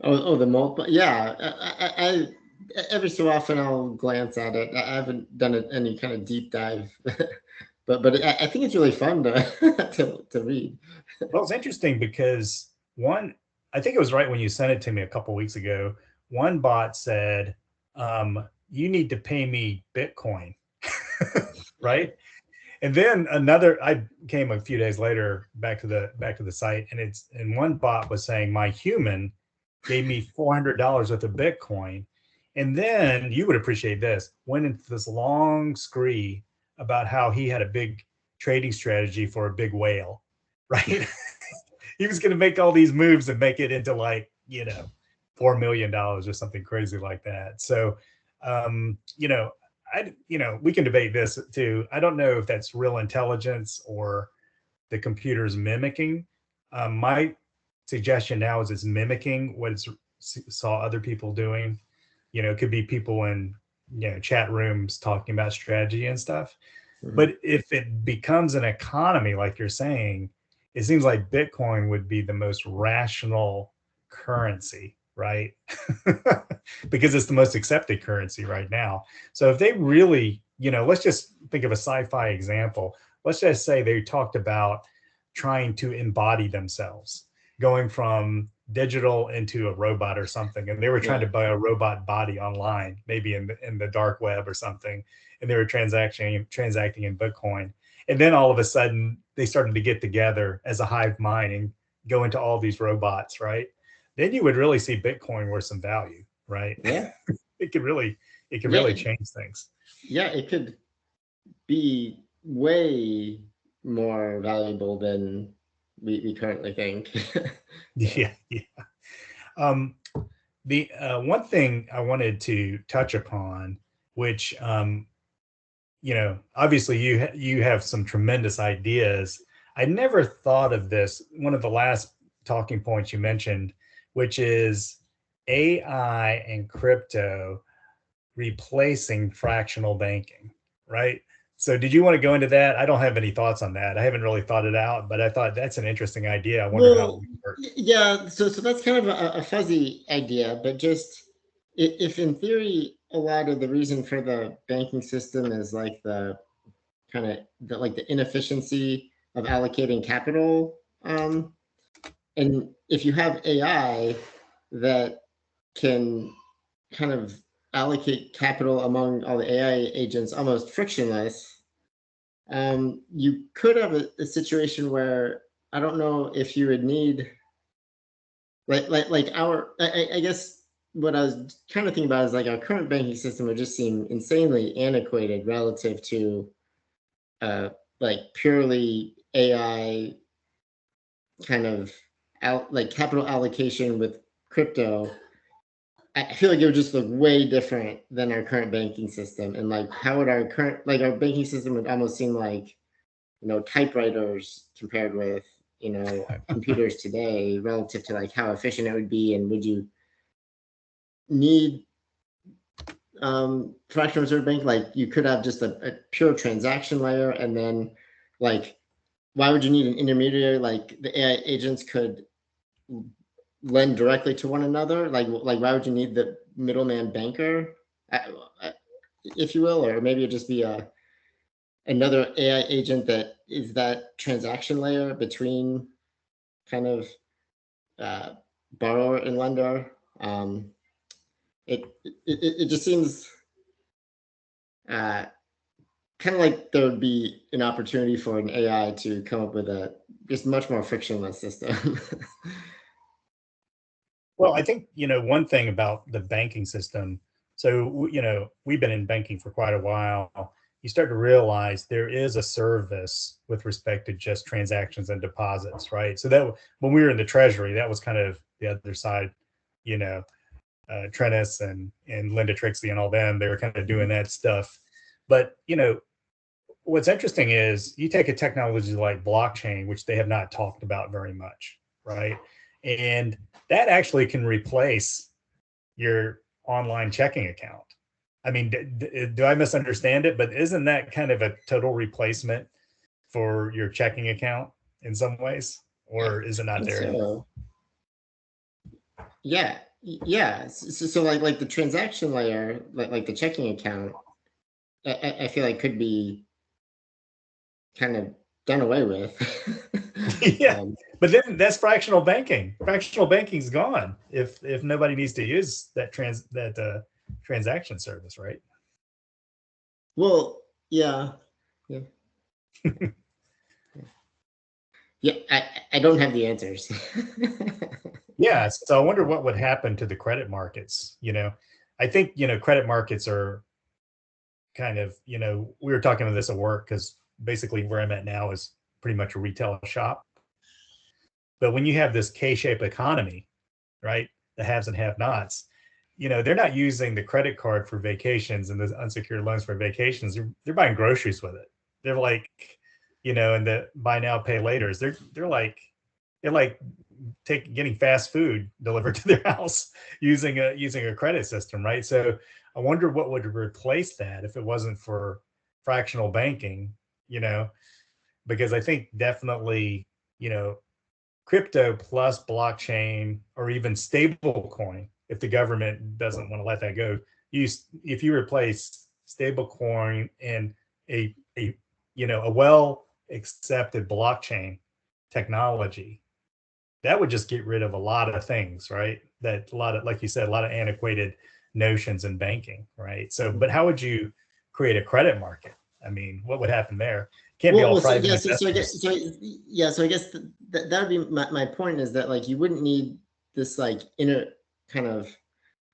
Speaker 2: The multiple. Yeah, I every so often I'll glance at it. I haven't done any kind of deep dive, but I think it's really fun to read.
Speaker 1: Well, it's interesting because I think it was right when you sent it to me a couple weeks ago. One bot said, "You need to pay me Bitcoin," right? And then I came a few days later back to the site, and one bot was saying my human gave me $400 worth of Bitcoin, and then you would appreciate this, went into this long scree about how he had a big trading strategy for a big whale, right? He was going to make all these moves and make it into like $4 million or something crazy like that. So, we can debate this too. I don't know if that's real intelligence or the computer's mimicking. My suggestion now is it's mimicking what it saw other people doing. It could be people in chat rooms talking about strategy and stuff.
Speaker 2: Mhm.
Speaker 1: But if it becomes an economy, like you're saying, it seems like Bitcoin would be the most rational currency, right? Because it's the most accepted currency right now. So if they really, let's just think of a sci-fi example. Let's just say they talked about trying to embody themselves, going from digital into a robot or something, and they were trying to buy a robot body online, maybe in the dark web or something, and they were transacting in Bitcoin. And then all of a sudden they started to get together as a hive mind and go into all these robots, right? Then you would really see Bitcoin worth some value, right?
Speaker 2: Yeah.
Speaker 1: it could really change things.
Speaker 2: Yeah, it could be way more valuable than we currently think.
Speaker 1: Yeah. The one thing I wanted to touch upon, which obviously you have some tremendous ideas. I never thought of this. One of the last talking points you mentioned, which is AI and crypto replacing fractional banking, right? So did you want to go into that? I don't have any thoughts on that. I haven't really thought it out, but I thought that's an interesting idea. I wonder how it
Speaker 2: Well,
Speaker 1: would work.
Speaker 2: yeah, so that's kind of a fuzzy idea, but just if in theory a lot of the reason for the banking system is like the kind of the inefficiency of allocating capital, and if you have AI that can kind of allocate capital among all the AI agents almost frictionless, you could have a situation where I don't know if you would need I guess what I was kind of thinking about is like our current banking system would just seem insanely antiquated relative to uh like purely AI kind of like capital allocation with crypto. I feel like it would just look way different than our current banking system. And like how would our current our banking system would almost seem like typewriters compared with computers today relative to like how efficient it would be, and would you need fractional reserve bank? Like you could have just a pure transaction layer, and then like why would you need an intermediary? Like the AI agents could lend directly to one another. Like why would you need the middleman banker, if you will? Or maybe it'd just be another AI agent that is that transaction layer between kind of uh, borrower and lender. It just seems uh, kind of like there would be an opportunity for an AI to come up with a just much more frictionless system.
Speaker 1: Well, I think, one thing about the banking system, so, we've been in banking for quite a while. You start to realize there is a service with respect to just transactions and deposits, right? So that when we were in the treasury, that was kind of the other side, you know, Trennis and Linda Trixie and all them, they were kind of doing that stuff. But, what's interesting is you take a technology like blockchain, which they have not talked about very much, right? And that actually can replace your online checking account. I mean, do I misunderstand it? But isn't that kind of a total replacement for your checking account in some ways? Or is it not there anymore?
Speaker 2: So yeah. So like the transaction layer, like the checking account, I feel like could be kind of done away with.
Speaker 1: Yeah, but then that's fractional banking. Fractional banking's gone if nobody needs to use that transaction service, right?
Speaker 2: Well, yeah, yeah, yeah. I don't have the answers.
Speaker 1: Yeah, so I wonder what would happen to the credit markets. I think credit markets are kind of we were talking about this at work because basically where I'm at now is pretty much a retail shop. But when you have this K-shaped economy, right, the haves and have-nots, they're not using the credit card for vacations and the unsecured loans for vacations. They're buying groceries with it. They're like, and the buy now pay laters. They're like getting fast food delivered to their house using a credit system, right? So I wonder what would replace that if it wasn't for fractional banking, because I think definitely, crypto plus blockchain or even stable coin, if the government doesn't want to let that go, if you replace stable coin and a well accepted blockchain technology, that would just get rid of a lot of things, right? That a lot of, like you said, a lot of antiquated notions in banking, right? So, but how would you create a credit market? I mean, what would happen there? Can't be all private investors.
Speaker 2: So I guess that would be my point, is that like you wouldn't need this like inner kind of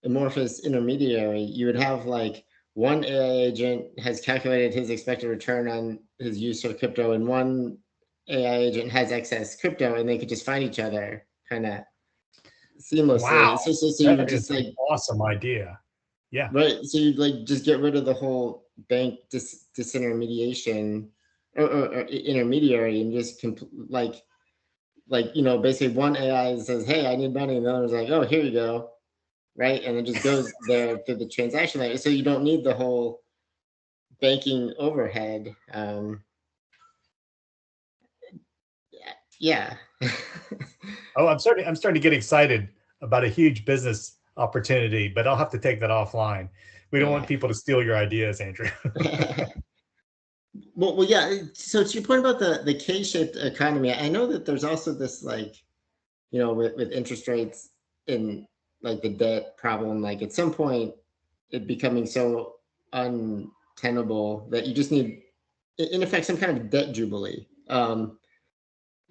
Speaker 2: amorphous intermediary. You would have like one AI agent has calculated his expected return on his use of crypto, and one AI agent has excess crypto, and they could just find each other kind of seamlessly.
Speaker 1: Wow,
Speaker 2: So you would just like
Speaker 1: awesome idea. Yeah.
Speaker 2: Right. So you'd like just get rid of the whole bank disintermediation or intermediary, and just basically one AI says, "Hey, I need money," and the other's like, "Oh, here you go," right? And it just goes there through the transaction layer. So you don't need the whole banking overhead. Yeah.
Speaker 1: Oh, I'm starting to get excited about a huge business opportunity, but I'll have to take that offline. We don't want people to steal your ideas, Andrew.
Speaker 2: Well, yeah. So to your point about the K-shaped economy, I know that there's also this like, with interest rates and like the debt problem, like at some point it becoming so untenable that you just need, in effect, some kind of debt jubilee.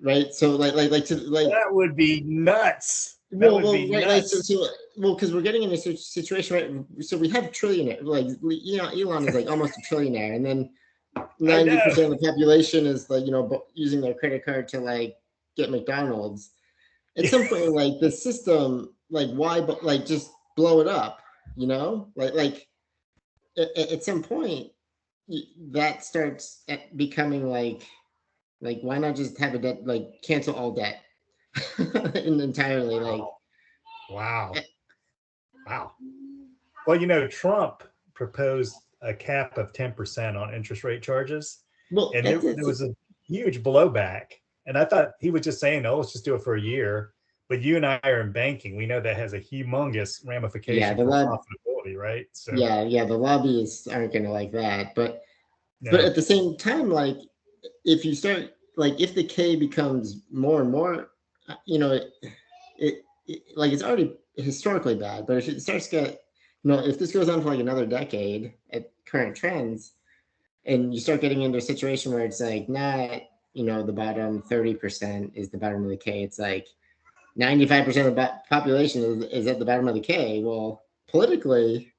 Speaker 2: Right. So
Speaker 1: that would be nuts.
Speaker 2: Well, because we're getting in a situation, right? So we have trillionaire, like Elon is like almost a trillionaire, and then 90% of the population is like using their credit card to like get McDonald's. At some point, like the system, like why, but like just blow it up, at some point that starts becoming like why not just have a debt, like cancel all debt entirely, like
Speaker 1: wow. Well, Trump proposed a cap of 10% on interest rate charges.
Speaker 2: Well,
Speaker 1: and there was a huge blowback. And I thought he was just saying, "Oh, let's just do it for a year." But you and I are in banking. We know that has a humongous ramification for profitability, right?
Speaker 2: So the lobbyists aren't going to like that. But at the same time, like if you start, like if the K becomes more and more, like it's already historically bad. But if it starts to get, if this goes on for like another decade at current trends, and you start getting into a situation where it's like not, the bottom 30% is the bottom of the K. It's like 95% of the population is at the bottom of the K. Well, politically,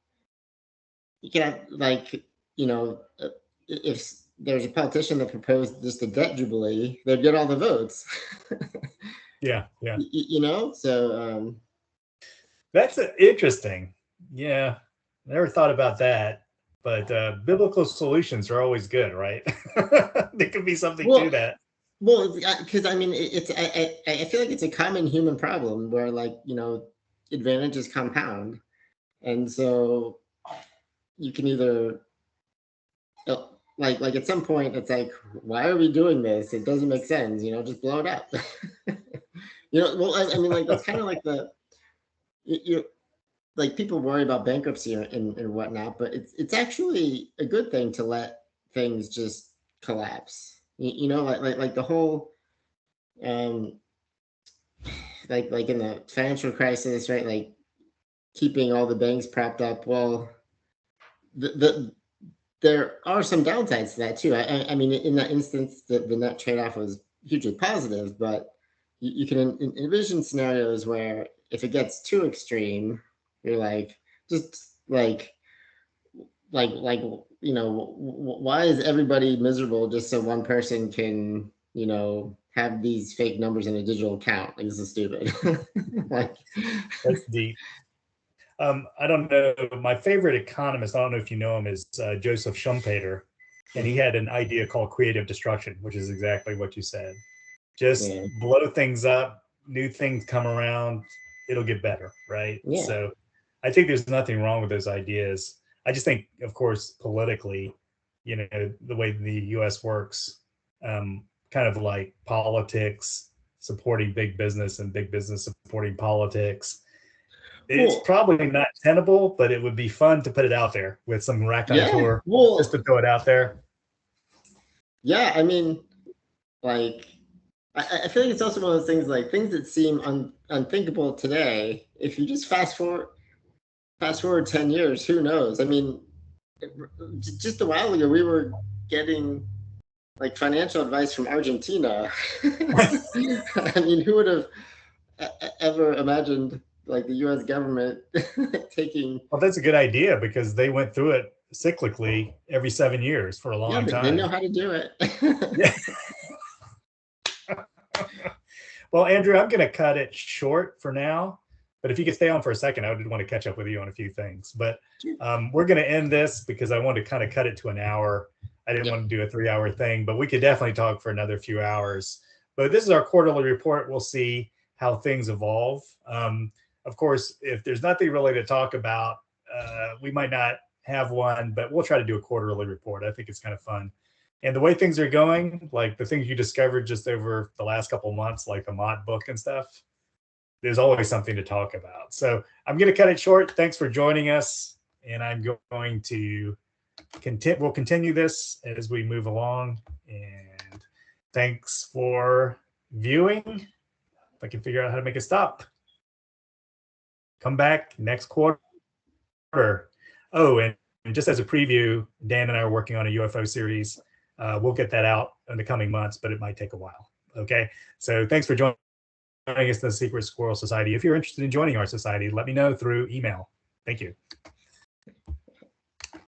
Speaker 2: you can have like, if there's a politician that proposed just a debt jubilee, they'd get all the votes.
Speaker 1: Yeah.
Speaker 2: So
Speaker 1: that's interesting. Yeah, never thought about that. But biblical solutions are always good, right? There could be something to that.
Speaker 2: Well, because I mean, I feel like it's a common human problem where, like, advantages compound, and so you can either, like at some point, it's like, why are we doing this? It doesn't make sense, just blow it up. Well, I mean, like that's kind of like like people worry about bankruptcy and whatnot, but it's actually a good thing to let things just collapse. Like the whole, like in the financial crisis, right? Like keeping all the banks propped up. Well, there are some downsides to that too. I mean, in that instance, the net trade-off was hugely positive, but you can envision scenarios where if it gets too extreme, you're like, just like, why is everybody miserable just so one person can, have these fake numbers in a digital account? Like, this is stupid.
Speaker 1: That's deep. I don't know. My favorite economist, I don't know if you know him, is Joseph Schumpeter. And he had an idea called creative destruction, which is exactly what you said. Just blow things up, new things come around, it'll get better, right?
Speaker 2: Yeah.
Speaker 1: So I think there's nothing wrong with those ideas. I just think, of course, politically, the way the U.S. works, kind of like politics supporting big business and big business supporting politics. It's probably not tenable, but it would be fun to put it out there with some raconteur, just to throw it out there.
Speaker 2: Yeah, I mean, like, I feel like it's also one of those things, like things that seem unthinkable today. If you just fast forward 10 years, who knows? I mean, just a while ago, we were getting like financial advice from Argentina. I mean, who would have ever imagined like the U.S. government taking?
Speaker 1: Well, that's a good idea because they went through it cyclically every 7 years for a long time.
Speaker 2: They know how to do it.
Speaker 1: Yeah. Well, Andrew, I'm going to cut it short for now. But if you could stay on for a second, I would want to catch up with you on a few things. But we're going to end this because I want to kind of cut it to an hour. I didn't want to do a 3-hour thing, but we could definitely talk for another few hours. But this is our quarterly report. We'll see how things evolve. Of course, if there's nothing really to talk about, we might not have one, but we'll try to do a quarterly report. I think it's kind of fun. And the way things are going, like the things you discovered just over the last couple of months, like the Mott book and stuff, there's always something to talk about. So I'm going to cut it short. Thanks for joining us. And I'm going to we'll continue this as we move along. And thanks for viewing. If I can figure out how to make it stop. Come back next quarter. Oh, and just as a preview, Dan and I are working on a UFO series. We'll get that out in the coming months, but it might take a while. Okay. So thanks for joining us in the Secret Squirrel Society. If you're interested in joining our society, let me know through email. Thank you.